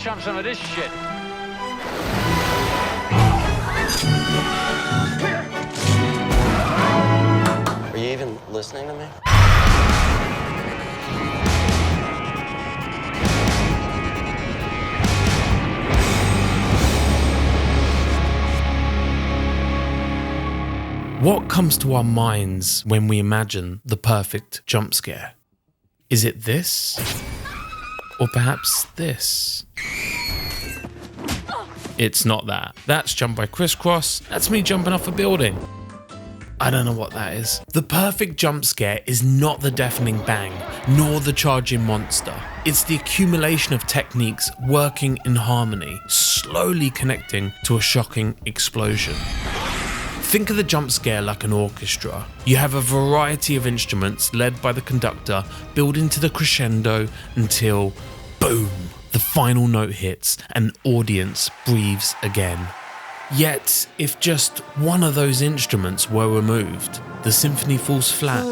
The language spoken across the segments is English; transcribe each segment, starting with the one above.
show him some of this shit. Are you even listening to me? What comes to our minds when we imagine the perfect jump scare? Is it this? Or perhaps this? It's not that. That's Jump by Crisscross. That's me jumping off a building. I don't know what that is. The perfect jump scare is not the deafening bang, nor the charging monster. It's the accumulation of techniques working in harmony, slowly connecting to a shocking explosion. Think of the jump scare like an orchestra. You have a variety of instruments led by the conductor building to the crescendo until, boom, the final note hits and audience breathes again. Yet, if just one of those instruments were removed, the symphony falls flat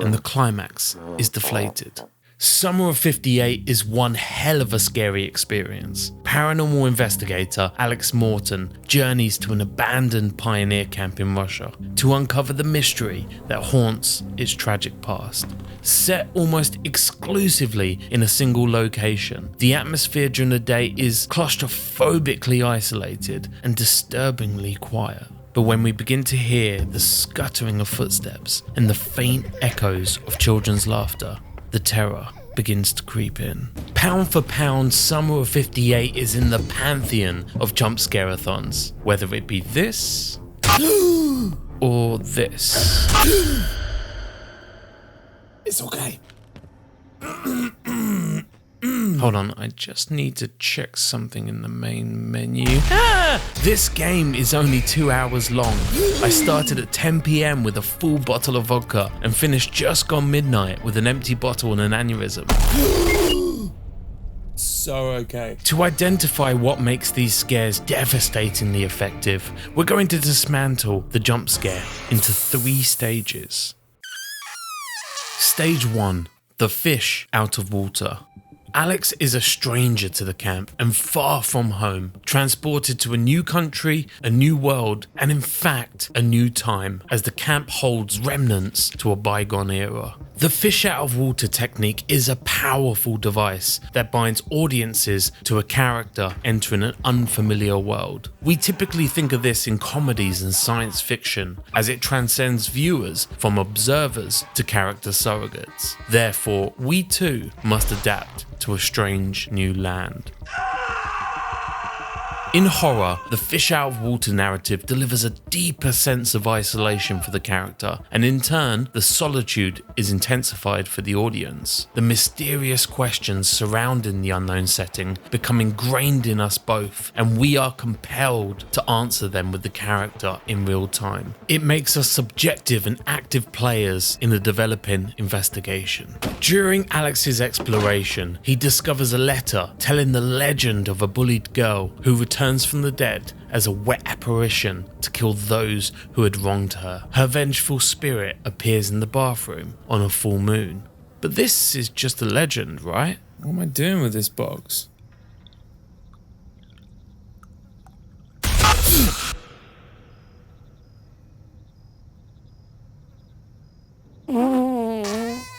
and the climax is deflated. Summer of '58 is one hell of a scary experience. Paranormal investigator Alex Morton journeys to an abandoned pioneer camp in Russia to uncover the mystery that haunts its tragic past. Set almost exclusively in a single location, the atmosphere during the day is claustrophobically isolated and disturbingly quiet. But when we begin to hear the scuttering of footsteps and the faint echoes of children's laughter, the terror begins to creep in. Pound for pound, Summer of '58 is in the pantheon of jump scare-a-thons, whether it be this or this. It's okay. Hold on, I just need to check something in the main menu. This game is only 2 hours long. I started at 10 PM with a full bottle of vodka and finished just gone midnight with an empty bottle and an aneurysm. So okay. To identify what makes these scares devastatingly effective, we're going to dismantle the jump scare into 3 stages. Stage 1, the fish out of water. Alex is a stranger to the camp and far from home, transported to a new country, a new world, and in fact, a new time, as the camp holds remnants to a bygone era. The fish out of water technique is a powerful device that binds audiences to a character entering an unfamiliar world. We typically think of this in comedies and science fiction, as it transcends viewers from observers to character surrogates. Therefore, we too must adapt to a strange new land. In horror, the fish out of water narrative delivers a deeper sense of isolation for the character, and in turn, the solitude is intensified for the audience. The mysterious questions surrounding the unknown setting become ingrained in us both, and we are compelled to answer them with the character in real time. It makes us subjective and active players in a developing investigation. During Alex's exploration, he discovers a letter telling the legend of a bullied girl who returns from the dead as a wet apparition to kill those who had wronged her. Her vengeful spirit appears in the bathroom on a full moon. But this is just a legend, right? What am I doing with this box?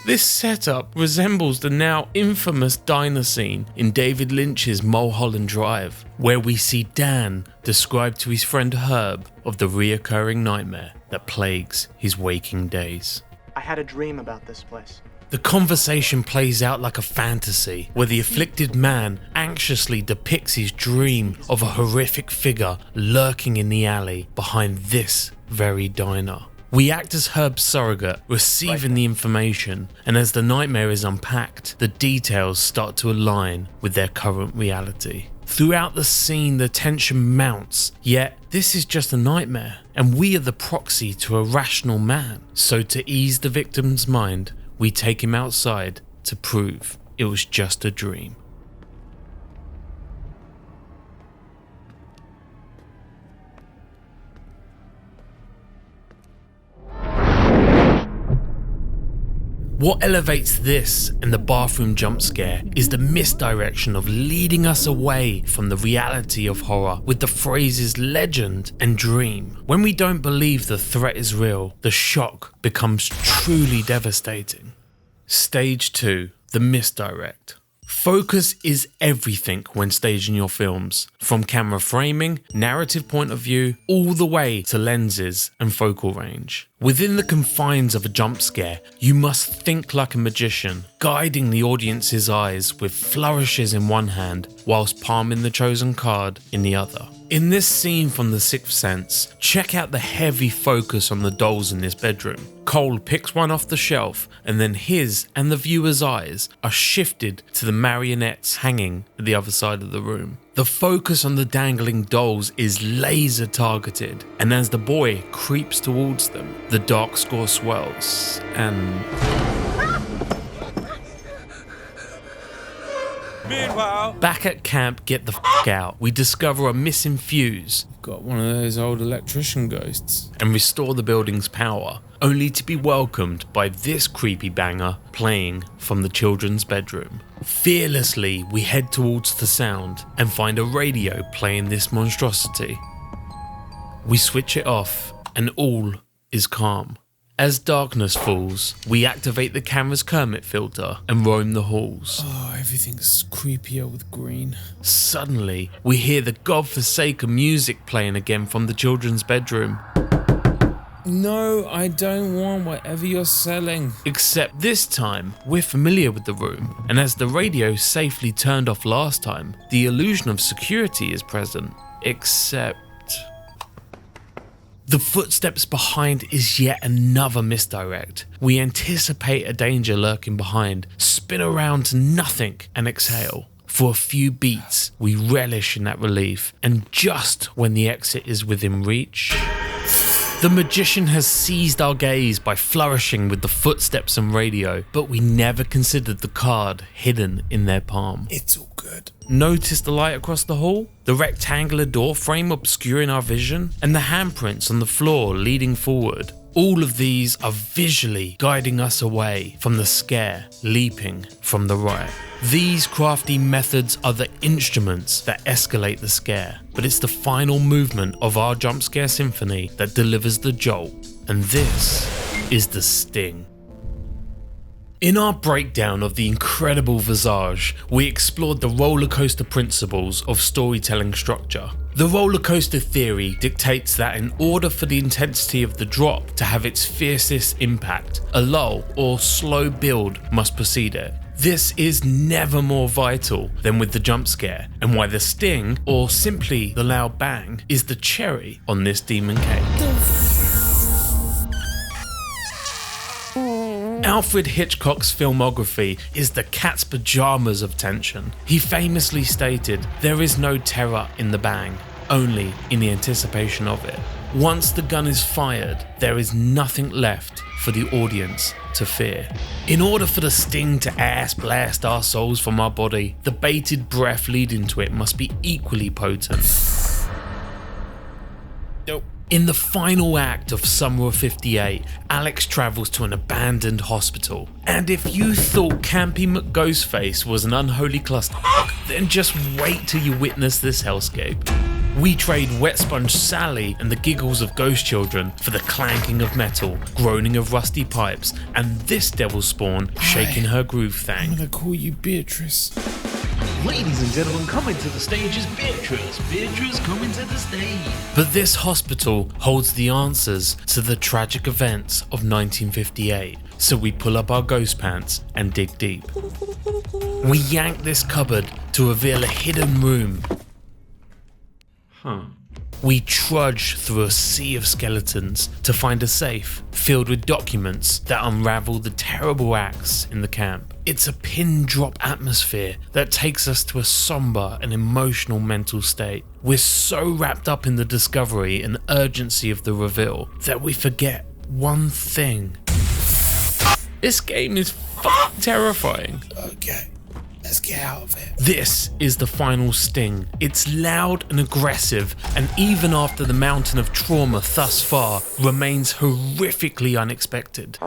This setup resembles the now infamous diner scene in David Lynch's Mulholland Drive, where we see Dan describe to his friend Herb of the reoccurring nightmare that plagues his waking days. I had a dream about this place. The conversation plays out like a fantasy, where the afflicted man anxiously depicts his dream of a horrific figure lurking in the alley behind this very diner. We act as Herb's surrogate, receiving the information, and as the nightmare is unpacked, the details start to align with their current reality. Throughout the scene, the tension mounts, yet this is just a nightmare, and we are the proxy to a rational man. So to ease the victim's mind, we take him outside to prove it was just a dream. What elevates this and the bathroom jump scare is the misdirection of leading us away from the reality of horror with the phrases legend and dream. When we don't believe the threat is real, the shock becomes truly devastating. Stage 2, the misdirect. Focus is everything when staging your films, from camera framing, narrative point of view, all the way to lenses and focal range. Within the confines of a jump scare, you must think like a magician, guiding the audience's eyes with flourishes in one hand whilst palming the chosen card in the other. In this scene from The Sixth Sense, check out the heavy focus on the dolls in this bedroom. Cole picks one off the shelf and then his and the viewer's eyes are shifted to the marionettes hanging at the other side of the room. The focus on the dangling dolls is laser targeted, and as the boy creeps towards them, the dark score swells and... Meanwhile, back at camp, get the f*** out, we discover a missing fuse. got one of those old electrician ghosts. And restore the building's power, only to be welcomed by this creepy banger playing from the children's bedroom. Fearlessly, we head towards the sound and find a radio playing this monstrosity. We switch it off and all is calm. As darkness falls, we activate the camera's Kermit filter and roam the halls. Oh, everything's creepier with green. Suddenly, we hear the godforsaken music playing again from the children's bedroom. No, I don't want whatever you're selling. Except this time, we're familiar with the room, and as the radio safely turned off last time, the illusion of security is present. Except... the footsteps behind is yet another misdirect. We anticipate a danger lurking behind, spin around to nothing and exhale. For a few beats, we relish in that relief, and just when the exit is within reach, the magician has seized our gaze by flourishing with the footsteps and radio, but we never considered the card hidden in their palm. It's all good. Notice the light across the hall? The rectangular door frame obscuring our vision? And the handprints on the floor leading forward? All of these are visually guiding us away from the scare leaping from the right. These crafty methods are the instruments that escalate the scare, but it's the final movement of our jump scare symphony that delivers the jolt, and this is the sting. In our breakdown of the incredible Visage, we explored the roller coaster principles of storytelling structure. The roller coaster theory dictates that in order for the intensity of the drop to have its fiercest impact, a lull or slow build must precede it. This is never more vital than with the jump scare, and why the sting, or simply the loud bang, is the cherry on this demon cake. Alfred Hitchcock's filmography is the cat's pajamas of tension. He famously stated, "There is no terror in the bang, only in the anticipation of it." Once the gun is fired, there is nothing left for the audience to fear. In order for the sting to ass blast our souls from our body, the bated breath leading to it must be equally potent. Nope. In the final act of Summer of '58, Alex travels to an abandoned hospital. And if you thought Campy McGhostface was an unholy clusterfuck, then just wait till you witness this hellscape. We trade Wet Sponge Sally and the giggles of ghost children for the clanking of metal, groaning of rusty pipes, and this devil spawn shaking her groove thang. I'm gonna call you Beatrice. Ladies and gentlemen, coming to the stage is Beatrice. Beatrice coming to the stage. But this hospital holds the answers to the tragic events of 1958, so we pull up our ghost pants and dig deep. We yank this cupboard to reveal a hidden room. We trudge through a sea of skeletons to find a safe filled with documents that unravel the terrible acts in the camp. It's a pin drop atmosphere that takes us to a somber and emotional mental state. We're so wrapped up in the discovery and urgency of the reveal that we forget one thing. This game is fucking terrifying. Okay, let's get out of it. This is the final sting. It's loud and aggressive, and even after the mountain of trauma thus far remains horrifically unexpected.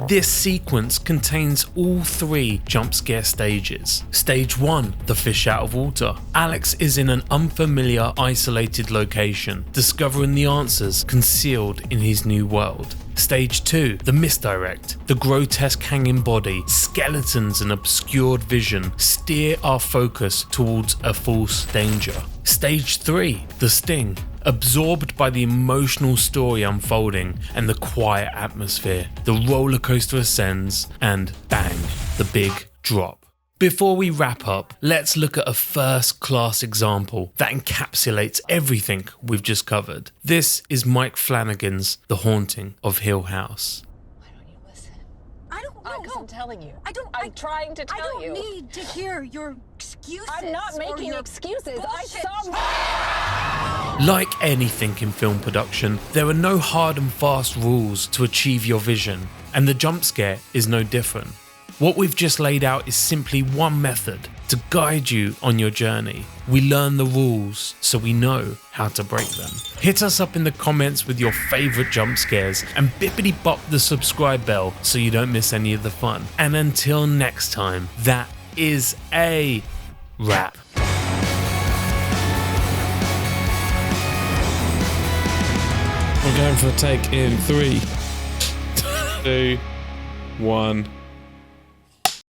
This sequence contains all 3 jump scare stages. Stage 1, the fish out of water. Alex is in an unfamiliar, isolated location, discovering the answers concealed in his new world. Stage 2, the misdirect. The grotesque hanging body, skeletons and obscured vision steer our focus towards a false danger. Stage 3, the sting. Absorbed by the emotional story unfolding and the quiet atmosphere, the roller coaster ascends and bang, the big drop. Before we wrap up, let's look at a first-class example that encapsulates everything we've just covered. This is Mike Flanagan's The Haunting of Hill House. Why don't you listen? I don't know. I'm telling you. I'm trying to tell you. I don't need to hear your excuses. I'm not making your excuses. bullshit. Like anything in film production, there are no hard and fast rules to achieve your vision, and the jump scare is no different. What we've just laid out is simply one method to guide you on your journey. We learn the rules so we know how to break them. Hit us up in the comments with your favourite jump scares and bippity bop the subscribe bell so you don't miss any of the fun. And until next time, that is a wrap. We're going for a take in 3, 2, 1.